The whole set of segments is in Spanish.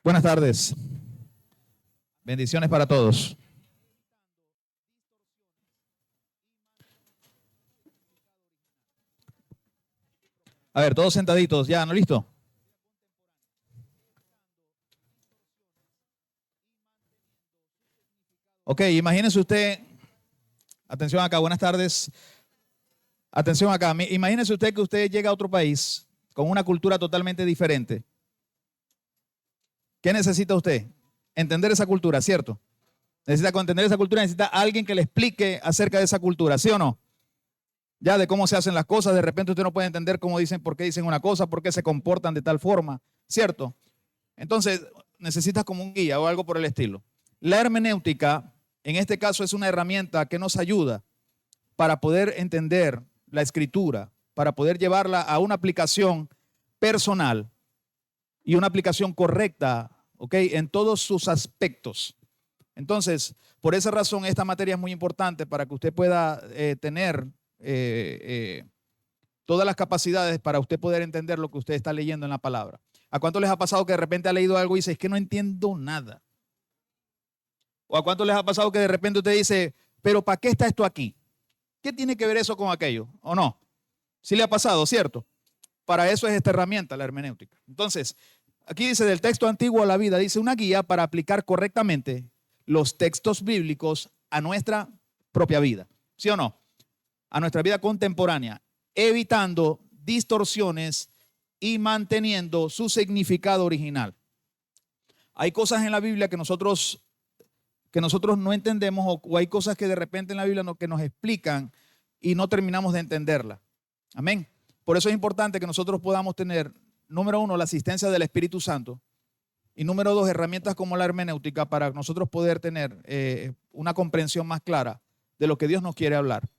Buenas tardes. Bendiciones para todos. A ver, todos sentaditos, ¿ya? ¿No listo? Ok, imagínese usted, atención acá, buenas tardes. Atención acá, imagínese usted que usted llega a otro país con una cultura totalmente diferente. ¿Qué necesita usted? Entender esa cultura, ¿cierto? Necesita entender esa cultura, necesita alguien que le explique acerca de esa cultura, ¿sí o no? Ya de cómo se hacen las cosas, de repente usted no puede entender cómo dicen, por qué dicen una cosa, por qué se comportan de tal forma, ¿cierto? Entonces, necesitas como un guía o algo por el estilo. La hermenéutica, en este caso, es una herramienta que nos ayuda para poder entender la escritura, para poder llevarla a una aplicación personal y una aplicación correcta, ¿ok? En todos sus aspectos. Entonces, por esa razón, esta materia es muy importante para que usted pueda tener todas las capacidades para usted poder entender lo que usted está leyendo en la palabra. ¿A cuánto les ha pasado que de repente ha leído algo y dice, es que no entiendo nada? ¿O a cuánto les ha pasado que de repente usted dice, pero ¿para qué está esto aquí? ¿Qué tiene que ver eso con aquello? ¿O no? Sí le ha pasado, ¿cierto? Para eso es esta herramienta, la hermenéutica. Entonces, aquí dice del texto antiguo a la vida, dice una guía para aplicar correctamente los textos bíblicos a nuestra propia vida. ¿Sí o no? A nuestra vida contemporánea, evitando distorsiones y manteniendo su significado original. Hay cosas en la Biblia que nosotros no entendemos o hay cosas que de repente en la Biblia que nos explican y no terminamos de entenderla. Amén. Por eso es importante que nosotros podamos tener, número uno, la asistencia del Espíritu Santo y número dos, herramientas como la hermenéutica para nosotros poder tener una comprensión más clara de lo que Dios nos quiere hablar.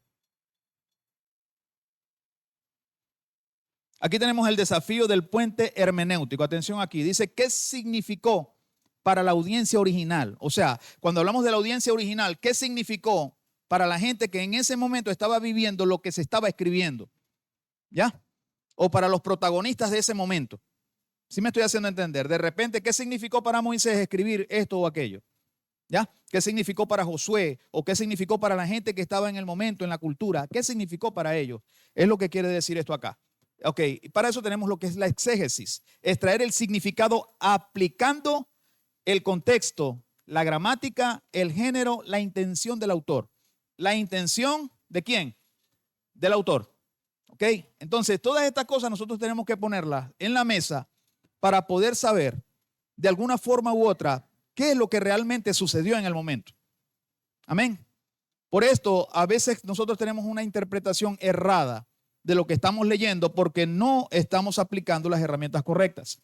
Aquí tenemos el desafío del puente hermenéutico. Atención aquí. Dice, ¿qué significó para la audiencia original? O sea, cuando hablamos de la audiencia original, ¿qué significó para la gente que en ese momento estaba viviendo lo que se estaba escribiendo? ¿Ya? O para los protagonistas de ese momento. ¿Sí me estoy haciendo entender? De repente, ¿qué significó para Moisés escribir esto o aquello? ¿Ya? ¿Qué significó para Josué? ¿O qué significó para la gente que estaba en el momento, en la cultura? ¿Qué significó para ellos? Es lo que quiere decir esto acá. Ok, para eso tenemos lo que es la exégesis, extraer el significado aplicando el contexto, la gramática, el género, la intención del autor. ¿La intención de quién? Del autor. Ok, entonces todas estas cosas nosotros tenemos que ponerlas en la mesa para poder saber de alguna forma u otra qué es lo que realmente sucedió en el momento. Amén. Por esto, a veces nosotros tenemos una interpretación errada de lo que estamos leyendo porque no estamos aplicando las herramientas correctas.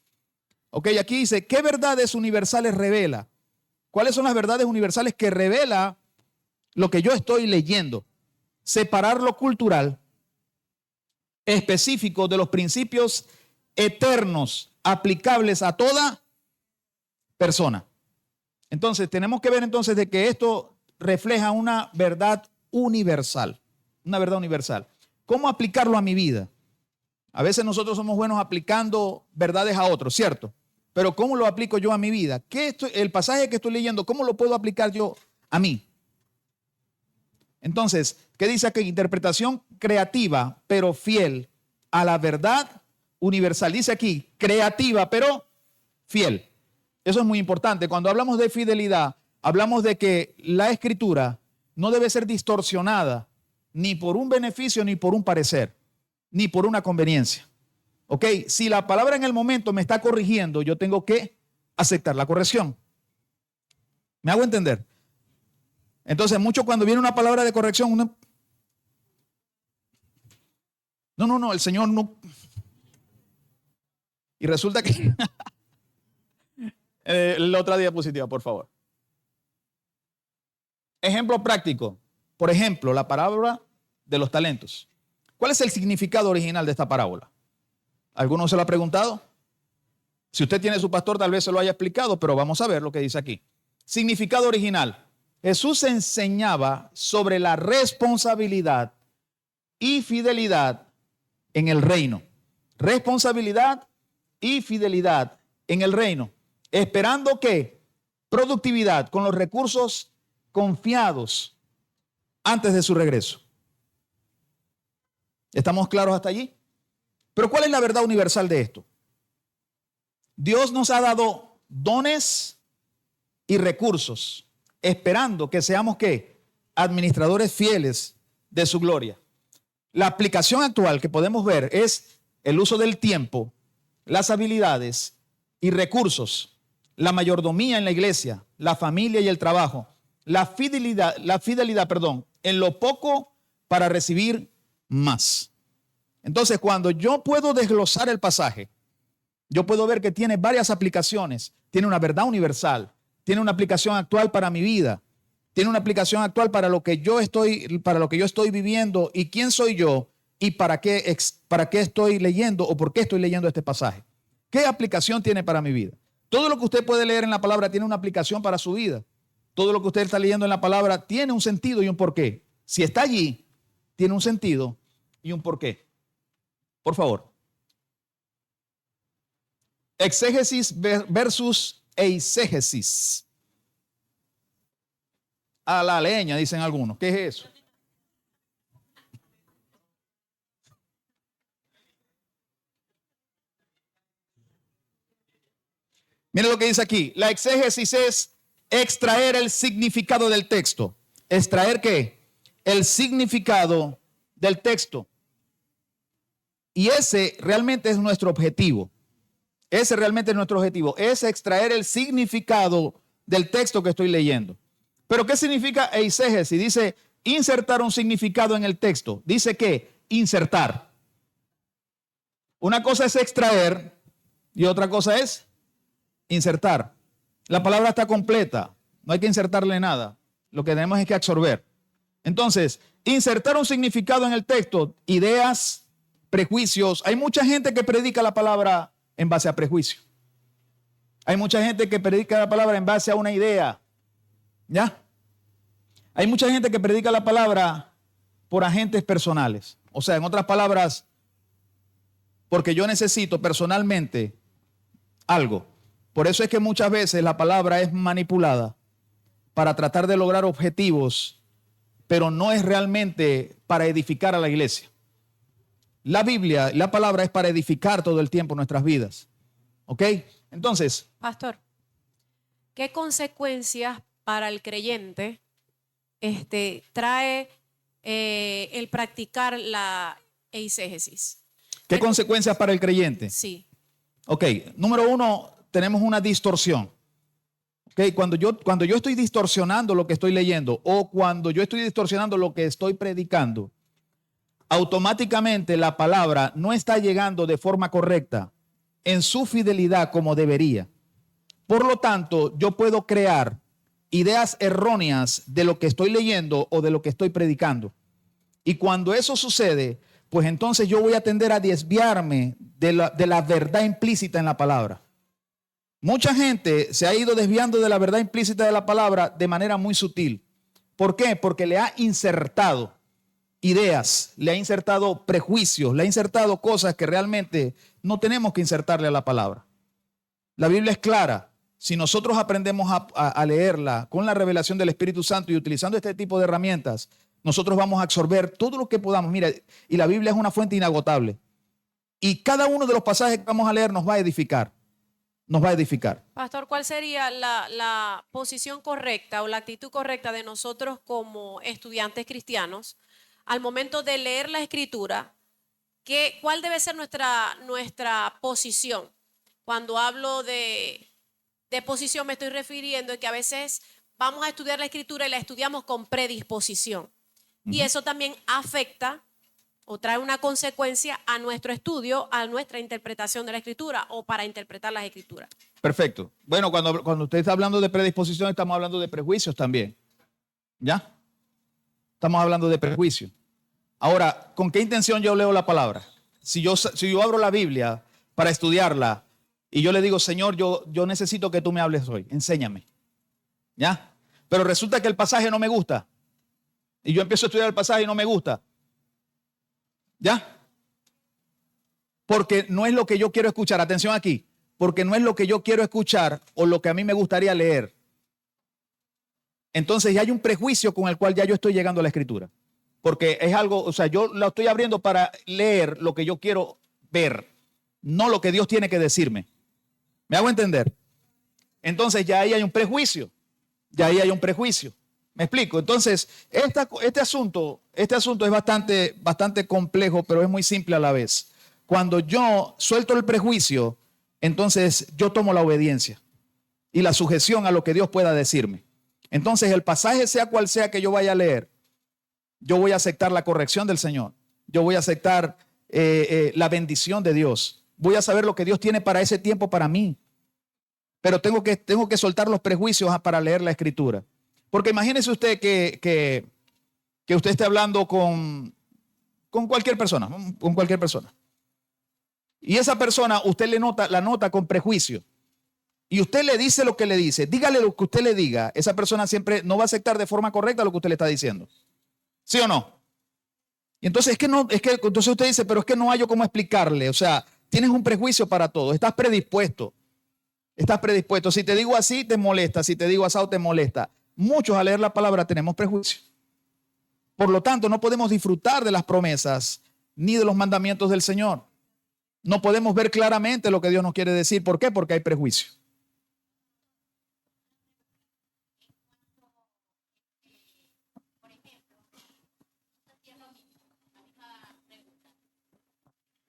Ok, aquí dice, ¿qué verdades universales revela? ¿Cuáles son las verdades universales que revela lo que yo estoy leyendo? Separar lo cultural específico de los principios eternos aplicables a toda persona. Entonces, tenemos que ver entonces de que esto refleja una verdad universal, una verdad universal. ¿Cómo aplicarlo a mi vida? A veces nosotros somos buenos aplicando verdades a otros, ¿cierto? Pero ¿cómo lo aplico yo a mi vida? El pasaje que estoy leyendo, ¿cómo lo puedo aplicar yo a mí? Entonces, ¿qué dice aquí? Interpretación creativa, pero fiel a la verdad universal. Dice aquí, creativa, pero fiel. Eso es muy importante. Cuando hablamos de fidelidad, hablamos de que la escritura no debe ser distorsionada ni por un beneficio, ni por un parecer, ni por una conveniencia. ¿Ok? Si la palabra en el momento me está corrigiendo, yo tengo que aceptar la corrección. ¿Me hago entender? Entonces, mucho cuando viene una palabra de corrección, no, el Señor no. Y resulta que la otra diapositiva, por favor. Ejemplo práctico. Por ejemplo, la parábola de los talentos. ¿Cuál es el significado original de esta parábola? ¿Alguno se lo ha preguntado? Si usted tiene su pastor, tal vez se lo haya explicado, pero vamos a ver lo que dice aquí. Significado original. Jesús enseñaba sobre la responsabilidad y fidelidad en el reino. Responsabilidad y fidelidad en el reino. Esperando que productividad con los recursos confiados antes de su regreso. ¿Estamos claros hasta allí? Pero ¿cuál es la verdad universal de esto? Dios nos ha dado dones y recursos, esperando que seamos ¿qué? Administradores fieles de su gloria. La aplicación actual que podemos ver es el uso del tiempo, las habilidades y recursos, la mayordomía en la iglesia, la familia y el trabajo, la fidelidad, en lo poco para recibir más. Entonces, cuando yo puedo desglosar el pasaje, yo puedo ver que tiene varias aplicaciones. Tiene una verdad universal, tiene una aplicación actual para mi vida, tiene una aplicación actual para lo que yo estoy viviendo y quién soy yo y para qué estoy leyendo o por qué estoy leyendo este pasaje. ¿Qué aplicación tiene para mi vida? Todo lo que usted puede leer en la palabra tiene una aplicación para su vida. Todo lo que usted está leyendo en la palabra tiene un sentido y un porqué. Si está allí, tiene un sentido y un porqué. Por favor. Exégesis versus eisegesis. A la leña, dicen algunos. ¿Qué es eso? Miren lo que dice aquí. La exégesis es extraer el significado del texto. ¿Extraer qué? El significado del texto. Y ese realmente es nuestro objetivo. Ese realmente es nuestro objetivo. Es extraer el significado del texto que estoy leyendo. ¿Pero qué significa eisegesis? Dice insertar un significado en el texto. Dice que insertar. Una cosa es extraer y otra cosa es insertar. La palabra está completa. No hay que insertarle nada. Lo que tenemos es que absorber. Entonces, insertar un significado en el texto, ideas, prejuicios. Hay mucha gente que predica la palabra en base a prejuicio. Hay mucha gente que predica la palabra en base a una idea. ¿Ya? Hay mucha gente que predica la palabra por agentes personales. O sea, en otras palabras, porque yo necesito personalmente algo. Por eso es que muchas veces la palabra es manipulada para tratar de lograr objetivos, pero no es realmente para edificar a la iglesia. La Biblia, la palabra es para edificar todo el tiempo nuestras vidas. ¿Ok? Entonces. Pastor, ¿qué consecuencias para el creyente trae el practicar la eisegesis? ¿Qué consecuencias para el creyente? Sí. Ok, número uno, tenemos una distorsión. Okay, cuando yo estoy distorsionando lo que estoy leyendo o cuando yo estoy distorsionando lo que estoy predicando, automáticamente la palabra no está llegando de forma correcta en su fidelidad como debería. Por lo tanto, yo puedo crear ideas erróneas de lo que estoy leyendo o de lo que estoy predicando. Y cuando eso sucede, pues entonces yo voy a tender a desviarme de la verdad implícita en la palabra. Mucha gente se ha ido desviando de la verdad implícita de la palabra de manera muy sutil. ¿Por qué? Porque le ha insertado ideas, le ha insertado prejuicios, le ha insertado cosas que realmente no tenemos que insertarle a la palabra. La Biblia es clara. Si nosotros aprendemos a leerla con la revelación del Espíritu Santo y utilizando este tipo de herramientas, nosotros vamos a absorber todo lo que podamos. Mira, y la Biblia es una fuente inagotable. Y cada uno de los pasajes que vamos a leer nos va a edificar. Nos va a edificar. Pastor, ¿cuál sería la posición correcta o la actitud correcta de nosotros como estudiantes cristianos al momento de leer la Escritura? ¿Cuál debe ser nuestra posición? Cuando hablo de posición me estoy refiriendo a que a veces vamos a estudiar la Escritura y la estudiamos con predisposición. Y eso también afecta o trae una consecuencia a nuestro estudio, a nuestra interpretación de la Escritura o para interpretar las Escrituras. Perfecto. Bueno, cuando usted está hablando de predisposición, estamos hablando de prejuicios también. ¿Ya? Estamos hablando de prejuicios. Ahora, ¿con qué intención yo leo la palabra? Si yo abro la Biblia para estudiarla y yo le digo, Señor, yo necesito que tú me hables hoy, enséñame. ¿Ya? Pero resulta que el pasaje no me gusta. Y yo empiezo a estudiar el pasaje y no me gusta. ¿Ya? Porque no es lo que yo quiero escuchar. Atención aquí. porque no es lo que yo quiero escuchar o lo que a mí me gustaría leer. Entonces ya hay un prejuicio con el cual ya yo estoy llegando a la escritura. Porque es algo, o sea, yo lo estoy abriendo para leer lo que yo quiero ver, no lo que Dios tiene que decirme. ¿Me hago entender? Entonces ya ahí hay un prejuicio. Ya ahí hay un prejuicio. ¿Me explico? Entonces, este asunto es bastante complejo, pero es muy simple a la vez. Cuando yo suelto el prejuicio, entonces yo tomo la obediencia y la sujeción a lo que Dios pueda decirme. Entonces, el pasaje, sea cual sea que yo vaya a leer, yo voy a aceptar la corrección del Señor. Yo voy a aceptar la bendición de Dios. Voy a saber lo que Dios tiene para ese tiempo para mí. Pero tengo que soltar los prejuicios para leer la Escritura. Porque imagínese usted que usted esté hablando con cualquier persona, con cualquier persona. Y esa persona usted la nota con prejuicio. Y usted le dice lo que le dice. Dígale lo que usted le diga. Esa persona siempre no va a aceptar de forma correcta lo que usted le está diciendo. ¿Sí o no? Y entonces entonces usted dice, pero es que no hay yo cómo explicarle. O sea, tienes un prejuicio para todo. Estás predispuesto. Estás predispuesto. Si te digo así, te molesta. Si te digo asado, te molesta. Muchos al leer la palabra tenemos prejuicio. Por lo tanto, no podemos disfrutar de las promesas ni de los mandamientos del Señor. No podemos ver claramente lo que Dios nos quiere decir. ¿Por qué? Porque hay prejuicio.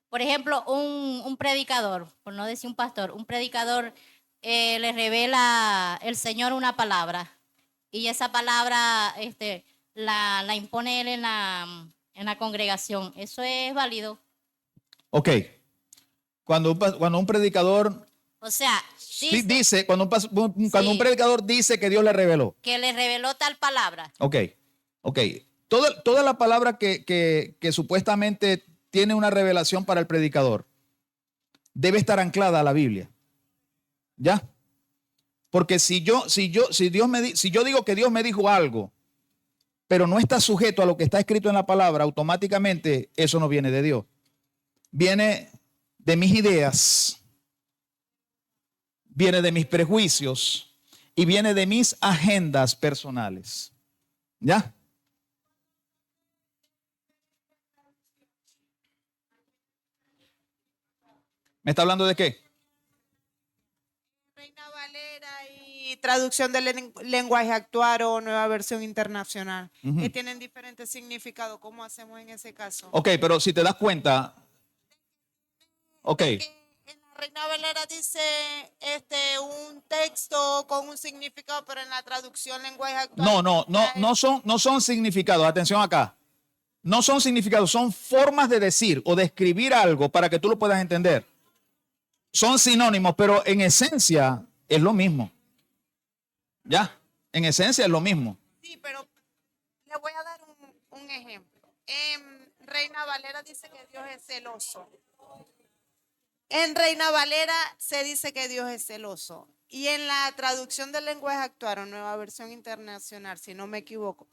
Por ejemplo, un predicador, por no decir un pastor, un predicador le revela el Señor una palabra y esa palabra la impone él en la congregación. ¿Eso es válido? Ok. Cuando un predicador O sea, cuando un predicador dice que Dios le reveló. Que le reveló tal palabra. Ok. Toda la palabra que supuestamente tiene una revelación para el predicador debe estar anclada a la Biblia. ¿Ya? Porque si yo digo que Dios me dijo algo, pero no está sujeto a lo que está escrito en la palabra, automáticamente eso no viene de Dios. Viene de mis ideas, viene de mis prejuicios y viene de mis agendas personales. ¿Ya? ¿Me está hablando de qué? Reina Valera y traducción del lenguaje actual o nueva versión internacional, que tienen diferentes significados. ¿Cómo hacemos en ese caso? Ok, pero si te das cuenta, ok. En la Reina Valera dice un texto con un significado, pero en la traducción lenguaje actual. No son significados. Atención acá. No son significados, son formas de decir o de escribir algo para que tú lo puedas entender. Son sinónimos, pero en esencia es lo mismo. ¿Ya? En esencia es lo mismo. Sí, pero le voy a dar un ejemplo. Reina Valera dice que Dios es celoso. En Reina Valera se dice que Dios es celoso. Y en la traducción del lenguaje actual o nueva versión internacional, si no me equivoco,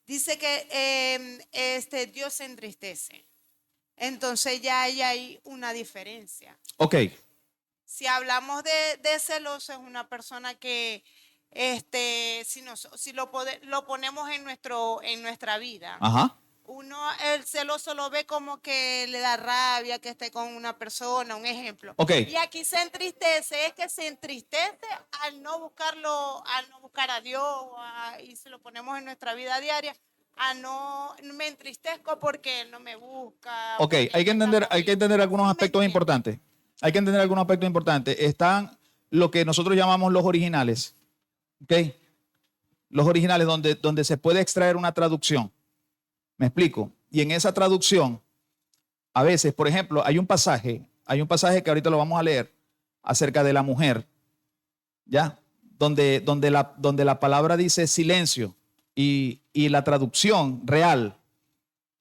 dice que Dios se entristece. Entonces ya hay una diferencia. Ok. Si hablamos de celoso, es una persona que si lo ponemos en nuestra vida. Ajá. El celoso lo ve como que le da rabia que esté con una persona, un ejemplo. Ok. Y aquí se entristece, es que se entristece al no buscar a Dios, y si lo ponemos en nuestra vida diaria, me entristezco porque él no me busca. Ok, hay que entender algunos aspectos importantes. Hay que entender algunos aspectos importantes. Están lo que nosotros llamamos los originales. ¿Ok? Los originales donde se puede extraer una traducción. ¿Me explico? Y en esa traducción, a veces, por ejemplo, hay un pasaje que ahorita lo vamos a leer acerca de la mujer, ¿ya? Donde la palabra dice silencio y la traducción real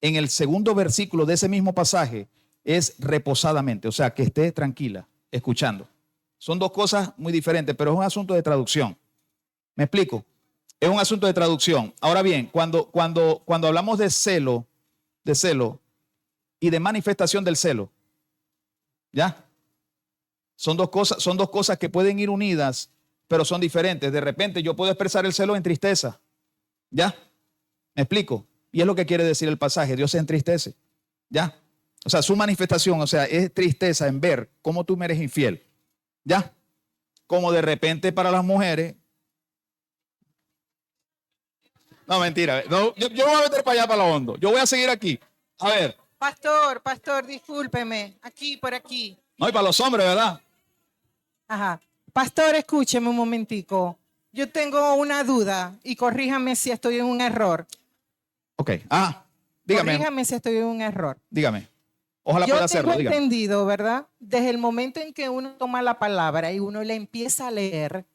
en el segundo versículo de ese mismo pasaje es reposadamente, o sea, que esté tranquila, escuchando. Son dos cosas muy diferentes, pero es un asunto de traducción. ¿Me explico? Es un asunto de traducción. Ahora bien, cuando hablamos de celo y de manifestación del celo, ¿ya? Son dos cosas que pueden ir unidas, pero son diferentes. De repente yo puedo expresar el celo en tristeza. ¿Ya? ¿Me explico? Y es lo que quiere decir el pasaje. Dios se entristece. ¿Ya? O sea, su manifestación, o sea, es tristeza en ver cómo tú me eres infiel. ¿Ya? Como de repente para las mujeres. No, mentira. No, yo me voy a meter para allá, para lo hondo. Yo voy a seguir aquí. A ver. Pastor, discúlpeme. Aquí, por aquí. No, y para los hombres, ¿verdad? Ajá. Pastor, escúcheme un momentico. Yo tengo una duda y corríjame si estoy en un error. Ok. Dígame. Corríjame si estoy en un error. Dígame. Ojalá Yo pueda tengo hacerlo. Dígame. entendido, ¿verdad? Desde el momento en que uno toma la palabra y uno la empieza a leer,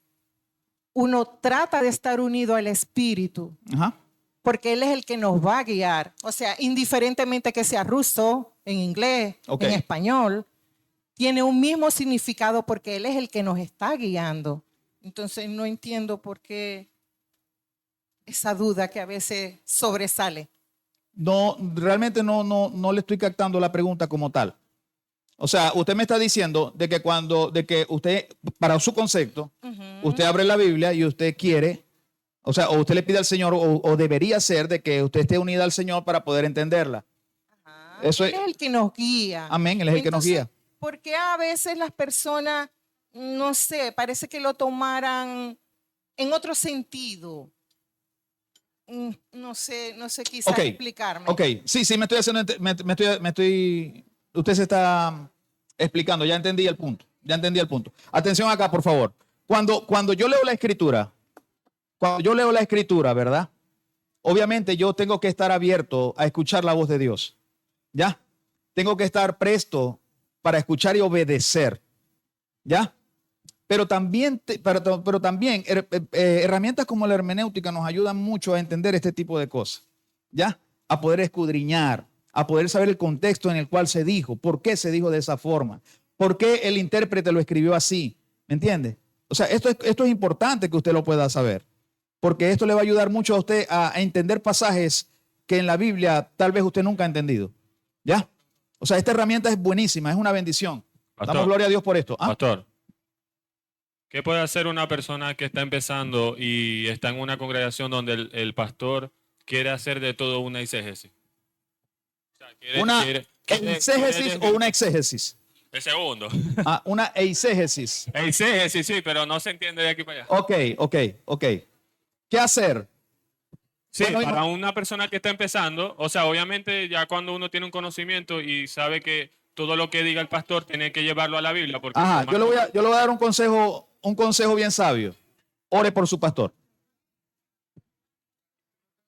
uno trata de estar unido al Espíritu, Ajá. porque Él es el que nos va a guiar. O sea, indiferentemente que sea ruso, en inglés, Ok. en español, tiene un mismo significado porque Él es el que nos está guiando. Entonces no entiendo por qué esa duda que a veces sobresale. No, realmente no le estoy captando la pregunta como tal. O sea, usted me está diciendo de que usted, para su concepto, usted abre la Biblia y usted quiere, o sea, o usted le pide al Señor, o debería ser de que usted esté unida al Señor para poder entenderla. Ajá. Eso Él es- es el que nos guía. Amén, Él es el que nos Entonces, guía. ¿por qué a veces las personas, no sé, parece que lo tomaran en otro sentido? No sé quizás Ok, explicarme. ok, sí, me estoy haciendo, usted se está explicando, ya entendí el punto. Atención acá, por favor. Cuando yo leo la escritura, ¿verdad? Obviamente yo tengo que estar abierto a escuchar la voz de Dios, ¿ya? Tengo que estar presto para escuchar y obedecer, ¿ya? Pero también herramientas como la hermenéutica nos ayudan mucho a entender este tipo de cosas, ¿ya? A poder escudriñar, a poder saber el contexto en el cual se dijo, por qué se dijo de esa forma, por qué el intérprete lo escribió así, ¿me entiende? O sea, esto es importante que usted lo pueda saber, porque esto le va a ayudar mucho a usted a entender pasajes que en la Biblia tal vez usted nunca ha entendido, ¿ya? O sea, esta herramienta es buenísima, es una bendición. Pastor. Damos gloria a Dios por esto. Pastor, ¿qué puede hacer una persona que está empezando y está en una congregación donde el pastor quiere hacer de todo una exégesis? O sea, ¿Una quiere exégesis o una exégesis? El segundo. Una exégesis. Exégesis, sí, pero no se entiende de aquí para allá. Ok. ¿Qué hacer? Sí, Bueno, para una persona que está empezando, o sea, obviamente ya cuando uno tiene un conocimiento y sabe que todo lo que diga el pastor tiene que llevarlo a la Biblia. Porque Ajá, yo le voy a dar un consejo bien sabio. Ore por su pastor.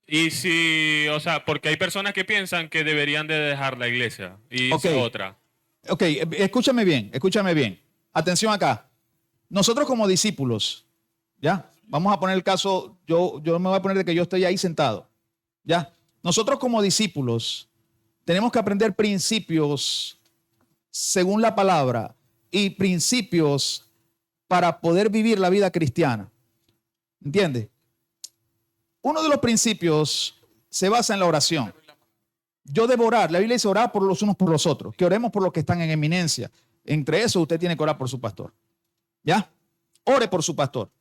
Y si, o sea, porque hay personas que piensan que deberían de dejar la iglesia y Ok. irse a otra. Ok, escúchame bien. Atención acá. Nosotros como discípulos, ¿ya? Vamos a poner el caso, yo me voy a poner de que yo estoy ahí sentado, ¿ya? Nosotros como discípulos tenemos que aprender principios según la palabra y principios para poder vivir la vida cristiana. ¿Entiendes? Uno de los principios se basa en la oración. Yo debo orar. La Biblia dice orar por los unos por los otros. Que oremos por los que están en eminencia. Entre eso usted tiene que orar por su pastor. ¿Ya? Ore por su pastor.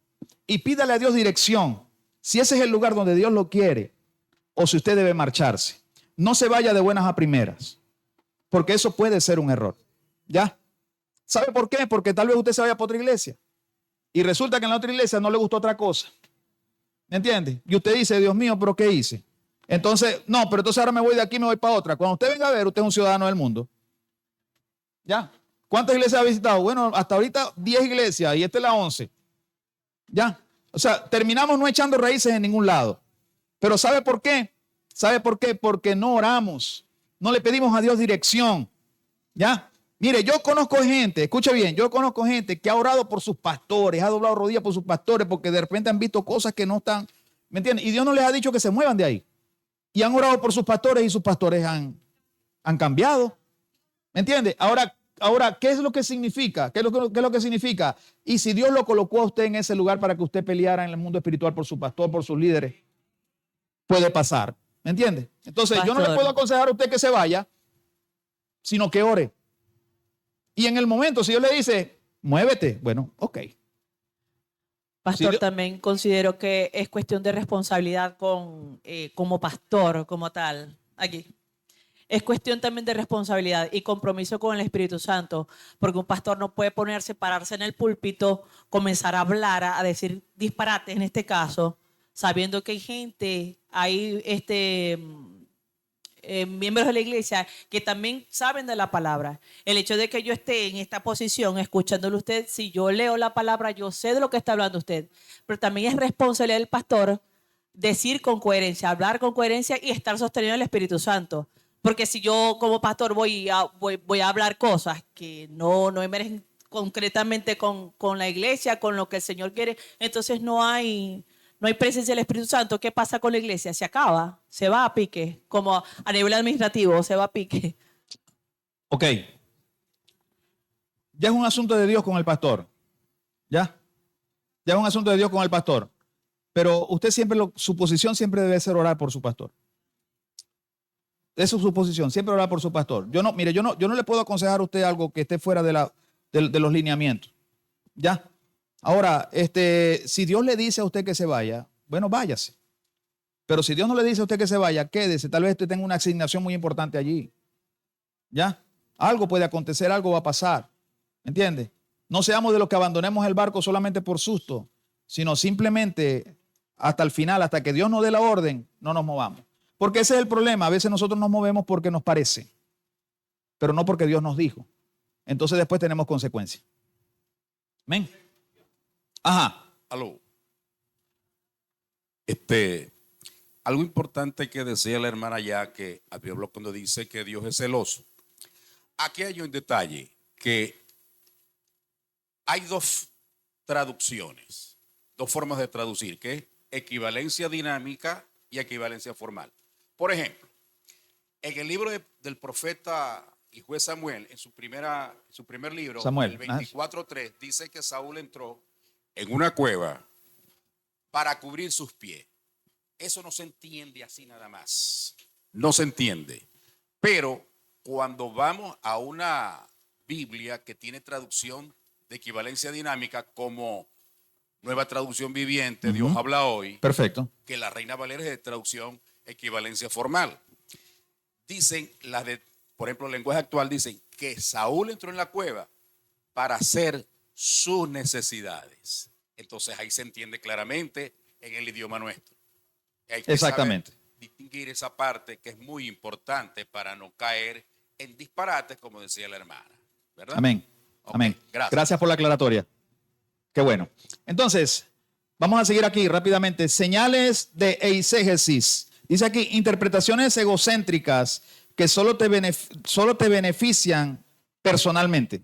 Y pídale a Dios dirección. Si ese es el lugar donde Dios lo quiere o si usted debe marcharse. No se vaya de buenas a primeras. Porque eso puede ser un error. ¿Ya? ¿Sabe por qué? Porque tal vez usted se vaya para otra iglesia. Y resulta que en la otra iglesia no le gustó otra cosa. ¿Me entiende? Y usted dice, Dios mío, ¿pero qué hice? Entonces, no, pero entonces ahora me voy de aquí y me voy para otra. Cuando usted venga a ver, usted es un ciudadano del mundo. ¿Ya? ¿Cuántas iglesias ha visitado? Bueno, hasta ahorita 10 iglesias y esta es la 11. ¿Ya? O sea, terminamos no echando raíces en ningún lado. Pero ¿sabe por qué? ¿Sabe por qué? Porque no oramos. No le pedimos a Dios dirección. ¿Ya? Mire, yo conozco gente, escuche bien, yo conozco gente que ha orado por sus pastores, ha doblado rodillas por sus pastores porque de repente han visto cosas que no están, ¿me entiendes? Y Dios no les ha dicho que se muevan de ahí. Y han orado por sus pastores y sus pastores han cambiado. ¿Me entiende? Ahora, ¿qué es lo que significa? ¿Qué es lo que significa? Y si Dios lo colocó a usted en ese lugar para que usted peleara en el mundo espiritual por su pastor, por sus líderes, puede pasar. ¿Me entiende? Entonces, yo no le puedo aconsejar a usted que se vaya, sino que ore. Y en el momento, si Dios le dice, Muévete. Bueno, ok. Pastor, Sí, también considero que es cuestión de responsabilidad como pastor, como tal. Aquí. Es cuestión también de responsabilidad y compromiso con el Espíritu Santo, porque un pastor no puede pararse en el púlpito, comenzar a hablar, a decir disparates en este caso, sabiendo que hay gente, hay miembros de la iglesia que también saben de la palabra. El hecho de que yo esté en esta posición escuchándole a usted, si yo leo la palabra, yo sé de lo que está hablando usted, pero también es responsabilidad del pastor decir con coherencia, hablar con coherencia y estar sostenido en el Espíritu Santo. Porque si yo como pastor voy a hablar cosas que no emergen concretamente con la iglesia, con lo que el Señor quiere, entonces no hay presencia del Espíritu Santo. ¿Qué pasa con la iglesia? Se acaba, se va a pique, como a nivel administrativo, se va a pique. ok. Ya es un asunto de Dios con el pastor. ¿Ya? Ya es un asunto de Dios con el pastor. Pero usted siempre, su posición siempre debe ser orar por su pastor. Esa es su posición, siempre orar por su pastor. Mire, yo no le puedo aconsejar a usted algo que esté fuera de los lineamientos. ¿Ya? Ahora, si Dios le dice a usted que se vaya, bueno, váyase. Pero si Dios no le dice a usted que se vaya, quédese. Tal vez usted tenga una asignación muy importante allí. ¿Ya? Algo puede acontecer, algo va a pasar. ¿Entiende? No seamos de los que abandonemos el barco solamente por susto, sino simplemente hasta el final, hasta que Dios nos dé la orden, no nos movamos. Porque ese es el problema. A veces nosotros nos movemos porque nos parece, pero no porque Dios nos dijo. Entonces después tenemos consecuencias. Amén. Ajá. Aló. Algo importante que decía la hermana ya que habló cuando dice que Dios es celoso. Aquí hay un detalle, que hay dos traducciones, dos formas de traducir, que es equivalencia dinámica y equivalencia formal. Por ejemplo, en el libro del profeta y juez Samuel, en su primer libro, Samuel, el 24:3, dice que Saúl entró en una cueva para cubrir sus pies. Eso no se entiende así nada más. No se entiende. Pero cuando vamos a una Biblia que tiene traducción de equivalencia dinámica, como Nueva Traducción Viviente, Dios habla hoy. Perfecto. Que la Reina Valera es de traducción equivalencia formal. Dicen por ejemplo, el lenguaje actual dicen que Saúl entró en la cueva para hacer sus necesidades. Entonces ahí se entiende claramente en el idioma nuestro. Hay que Exactamente. saber distinguir esa parte que es muy importante para no caer en disparates, como decía la hermana. ¿Verdad? Amén. Okay, Amén. Gracias Por la aclaratoria. Qué bueno. Entonces, vamos a seguir aquí rápidamente. Señales de eisegesis. Dice aquí, interpretaciones egocéntricas que solo te benefician personalmente.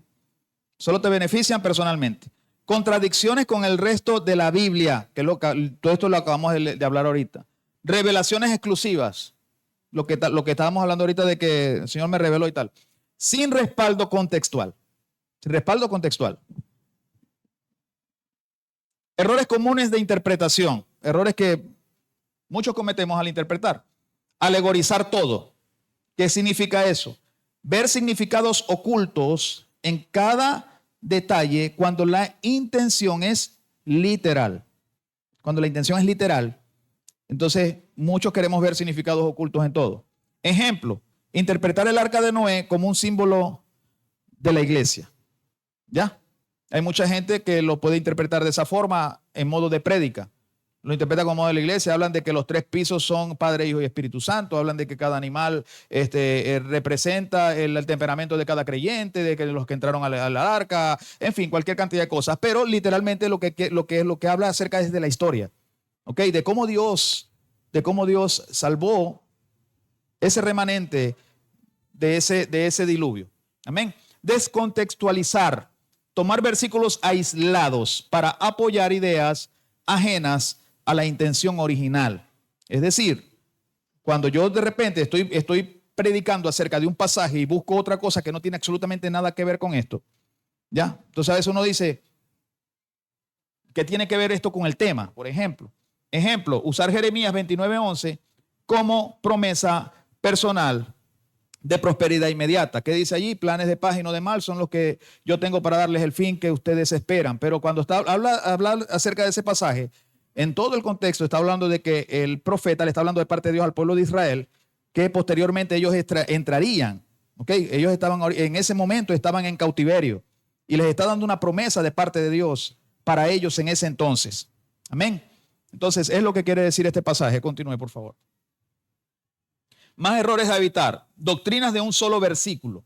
Solo te benefician personalmente. Contradicciones con el resto de la Biblia, que todo esto lo acabamos de hablar ahorita. Revelaciones exclusivas, lo que estábamos hablando ahorita de que el Señor me reveló y tal. Sin respaldo contextual. Sin respaldo contextual. Errores comunes de interpretación. Errores que muchos cometemos al interpretar. Alegorizar todo. ¿Qué significa eso? Ver significados ocultos en cada detalle cuando la intención es literal. Cuando la intención es literal, entonces muchos queremos ver significados ocultos en todo. Ejemplo, interpretar el arca de Noé como un símbolo de la iglesia. ¿Ya? Hay mucha gente que lo puede interpretar de esa forma en modo de prédica. Lo interpreta como modo de la iglesia. Hablan de que los 3 pisos son Padre, Hijo y Espíritu Santo. Hablan de que cada animal representa el temperamento de cada creyente, de que los que entraron a la arca, en fin, cualquier cantidad de cosas. Pero literalmente lo que habla acerca es de la historia, ¿ok? De cómo Dios salvó ese remanente de ese diluvio. Amén. Descontextualizar. Tomar versículos aislados para apoyar ideas ajenas a la intención original. Es decir, cuando yo de repente estoy predicando acerca de un pasaje y busco otra cosa que no tiene absolutamente nada que ver con esto, ¿ya? Entonces a veces uno dice, ¿qué tiene que ver esto con el tema? Por ejemplo, usar Jeremías 29:11 como promesa personal de prosperidad inmediata. ¿Qué dice allí? Planes de paz y no de mal son los que yo tengo para darles el fin que ustedes esperan. Pero cuando habla acerca de ese pasaje, en todo el contexto está hablando de que el profeta le está hablando de parte de Dios al pueblo de Israel, que posteriormente ellos entrarían. ¿Okay? Ellos estaban en ese momento estaban en cautiverio y les está dando una promesa de parte de Dios para ellos en ese entonces. Amén. Entonces es lo que quiere decir este pasaje. Continúe, por favor. Más errores a evitar. Doctrinas de un solo versículo.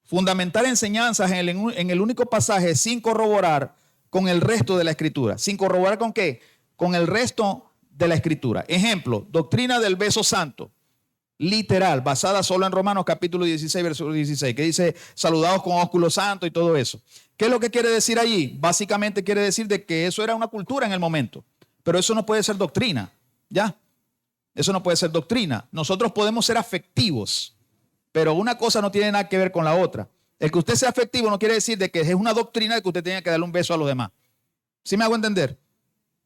Fundamentar enseñanzas en el único pasaje sin corroborar con el resto de la escritura. ¿Sin corroborar con qué? Con el resto de la escritura. Ejemplo, doctrina del beso santo. Literal, basada solo en Romanos capítulo 16, versículo 16, que dice saludados con ósculo santo y todo eso. ¿Qué es lo que quiere decir allí? Básicamente quiere decir de que eso era una cultura en el momento, pero eso no puede ser doctrina, ¿ya? Eso no puede ser doctrina. Nosotros podemos ser afectivos, pero una cosa no tiene nada que ver con la otra. El que usted sea afectivo no quiere decir de que es una doctrina de que usted tenga que darle un beso a los demás. ¿Sí me hago entender?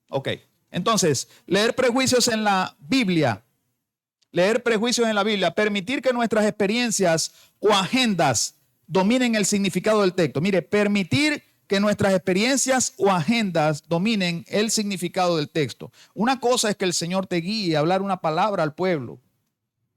Ok. Entonces, leer prejuicios en la Biblia. Leer prejuicios en la Biblia, permitir que nuestras experiencias o agendas dominen el significado del texto. Mire, permitir que nuestras experiencias o agendas dominen el significado del texto. Una cosa es que el Señor te guíe a hablar una palabra al pueblo.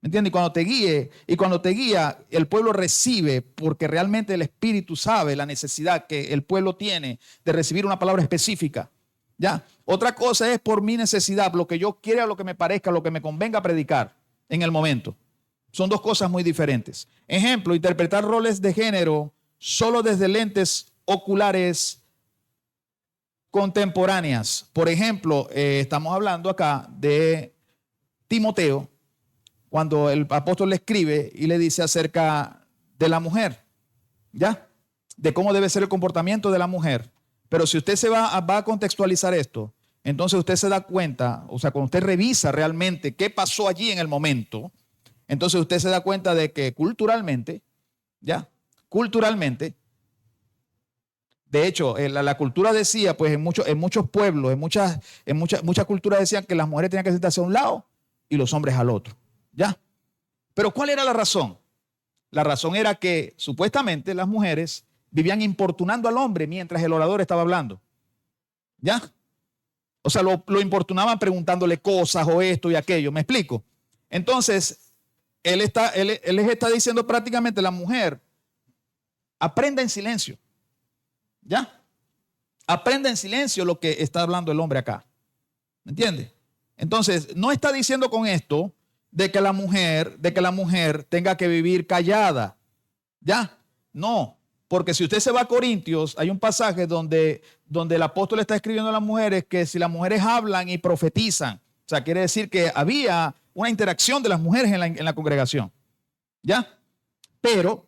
¿Me entiendes? Y cuando te guía, el pueblo recibe, porque realmente el Espíritu sabe la necesidad que el pueblo tiene de recibir una palabra específica. ¿Ya? Otra cosa es por mi necesidad, lo que yo quiera, lo que me parezca, lo que me convenga predicar en el momento. Son dos cosas muy diferentes. Ejemplo, interpretar roles de género solo desde lentes oculares contemporáneas. Por ejemplo, estamos hablando acá de Timoteo, cuando el apóstol le escribe y le dice acerca de la mujer, ¿ya? De cómo debe ser el comportamiento de la mujer. Pero si usted va a contextualizar esto, entonces usted se da cuenta, o sea, cuando usted revisa realmente qué pasó allí en el momento, entonces usted se da cuenta de que culturalmente, ya, culturalmente, de hecho, la cultura decía, pues en muchos pueblos, en muchas culturas decían que las mujeres tenían que sentarse a un lado y los hombres al otro, ya. Pero ¿cuál era la razón? La razón era que supuestamente las mujeres vivían importunando al hombre mientras el orador estaba hablando, ya. O sea, lo importunaban preguntándole cosas o esto y aquello. ¿Me explico? Entonces, él les está diciendo prácticamente la mujer, aprenda en silencio. ¿Ya? Aprenda en silencio lo que está hablando el hombre acá. ¿Me entiende? Entonces, no está diciendo con esto de que la mujer tenga que vivir callada. ¿Ya? No. Porque si usted se va a Corintios, hay un pasaje donde el apóstol está escribiendo a las mujeres que si las mujeres hablan y profetizan, o sea, quiere decir que había una interacción de las mujeres en la congregación. ¿Ya? Pero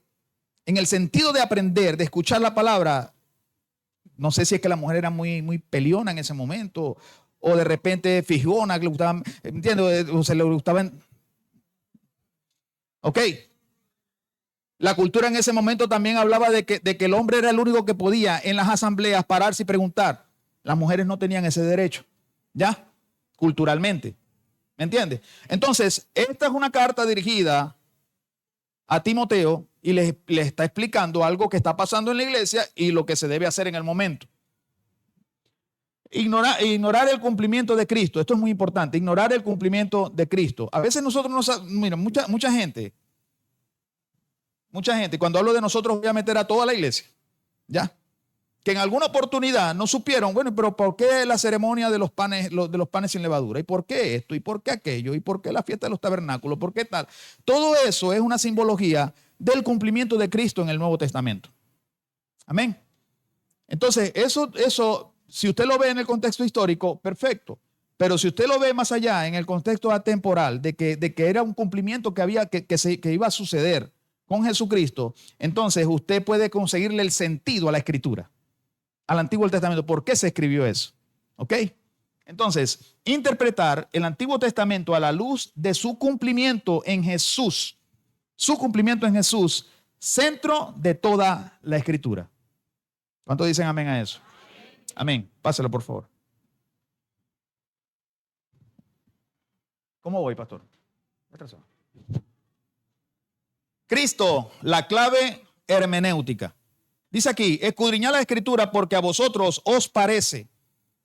en el sentido de aprender, de escuchar la palabra, no sé si es que la mujer era muy peleona en ese momento o de repente fijona, que le gustaban, ¿entiendes? O se le gustaban. Ok. La cultura en ese momento también hablaba de que el hombre era el único que podía en las asambleas pararse y preguntar. Las mujeres no tenían ese derecho, ¿ya? Culturalmente. ¿Me entiendes? Entonces, esta es una carta dirigida a Timoteo y le está explicando algo que está pasando en la iglesia y lo que se debe hacer en el momento. Ignorar el cumplimiento de Cristo. Esto es muy importante. Ignorar el cumplimiento de Cristo. A veces nosotros no sabemos, mira, mucha gente, cuando hablo de nosotros voy a meter a toda la iglesia, ¿ya? Que en alguna oportunidad no supieron, bueno, pero ¿por qué la ceremonia de los panes sin levadura? ¿Y por qué esto? ¿Y por qué aquello? ¿Y por qué la fiesta de los tabernáculos? ¿Por qué tal? Todo eso es una simbología del cumplimiento de Cristo en el Nuevo Testamento. Amén. Entonces, eso, si usted lo ve en el contexto histórico, perfecto. Pero si usted lo ve más allá, en el contexto atemporal, de que era un cumplimiento que iba a suceder con Jesucristo, entonces usted puede conseguirle el sentido a la Escritura, al Antiguo Testamento. ¿Por qué se escribió eso? ¿Ok? Entonces, interpretar el Antiguo Testamento a la luz de su cumplimiento en Jesús. Su cumplimiento en Jesús, centro de toda la Escritura. ¿Cuántos dicen amén a eso? Amén. Páselo, por favor. ¿Cómo voy, pastor? Cristo, la clave hermenéutica. Dice aquí, escudriñad la escritura porque a vosotros os parece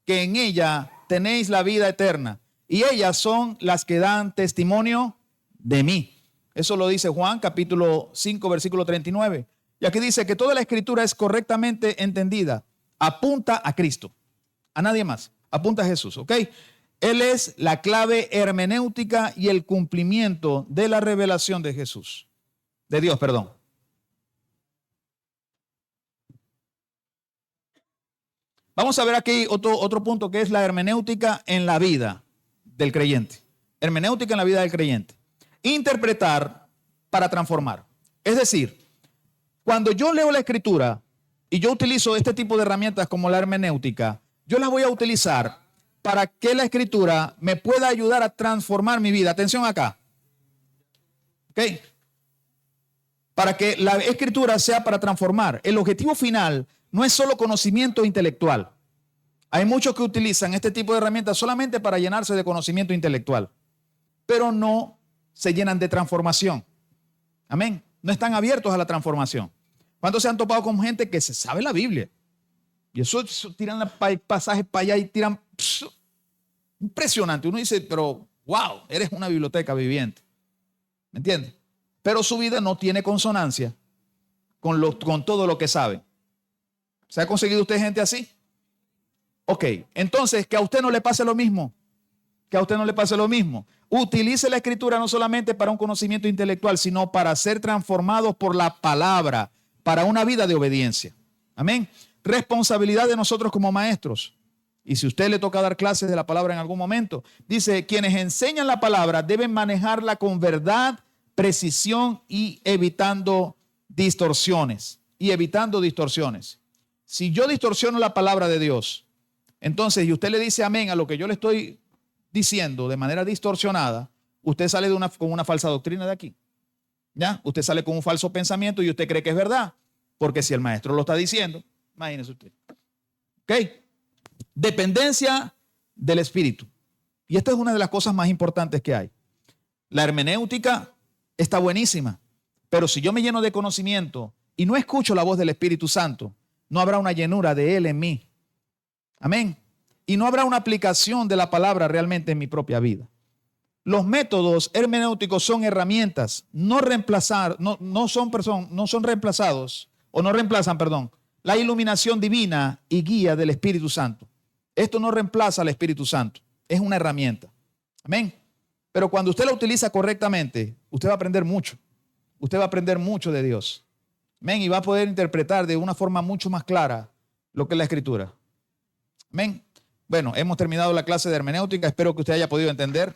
que en ella tenéis la vida eterna y ellas son las que dan testimonio de mí. Eso lo dice Juan capítulo 5 versículo 39. Y aquí dice que toda la escritura es correctamente entendida. Apunta a Cristo, a nadie más. Apunta a Jesús, ¿ok? Él es la clave hermenéutica y el cumplimiento de la revelación de Jesús. De Dios, perdón. Vamos a ver aquí otro punto que es la hermenéutica en la vida del creyente. Hermenéutica en la vida del creyente. Interpretar para transformar. Es decir, cuando yo leo la escritura y yo utilizo este tipo de herramientas como la hermenéutica, yo las voy a utilizar para que la escritura me pueda ayudar a transformar mi vida. Atención acá. ¿Ok? Para que la escritura sea para transformar. El objetivo final no es solo conocimiento intelectual. Hay muchos que utilizan este tipo de herramientas solamente para llenarse de conocimiento intelectual, pero no se llenan de transformación. Amén. No están abiertos a la transformación. ¿Cuántos se han topado con gente que se sabe la Biblia? Y eso tiran pasajes para allá y tiran... impresionante. Uno dice, pero wow, eres una biblioteca viviente. ¿Me entiendes? Pero su vida no tiene consonancia con todo lo que sabe. ¿Se ha conseguido usted gente así? Ok, entonces que a usted no le pase lo mismo. Que a usted no le pase lo mismo. Utilice la escritura no solamente para un conocimiento intelectual, sino para ser transformados por la palabra, para una vida de obediencia. Amén. Responsabilidad de nosotros como maestros. Y si a usted le toca dar clases de la palabra en algún momento, dice, quienes enseñan la palabra deben manejarla con verdad, precisión y evitando distorsiones. Si yo distorsiono la palabra de Dios, entonces, y usted le dice amén a lo que yo le estoy diciendo de manera distorsionada, usted sale con una falsa doctrina de aquí. ¿Ya? Usted sale con un falso pensamiento y usted cree que es verdad. Porque si el maestro lo está diciendo, imagínese usted. ¿Ok? Dependencia del espíritu. Y esta es una de las cosas más importantes que hay. La hermenéutica está buenísima, pero si yo me lleno de conocimiento y no escucho la voz del Espíritu Santo, no habrá una llenura de Él en mí. Amén. Y no habrá una aplicación de la palabra realmente en mi propia vida. Los métodos hermenéuticos son herramientas, no reemplazan la iluminación divina y guía del Espíritu Santo. Esto no reemplaza al Espíritu Santo, es una herramienta. Amén. Pero cuando usted la utiliza correctamente, usted va a aprender mucho. Usted va a aprender mucho de Dios. Amén. Y va a poder interpretar de una forma mucho más clara lo que es la Escritura. Amén. Bueno, hemos terminado la clase de hermenéutica. Espero que usted haya podido entender.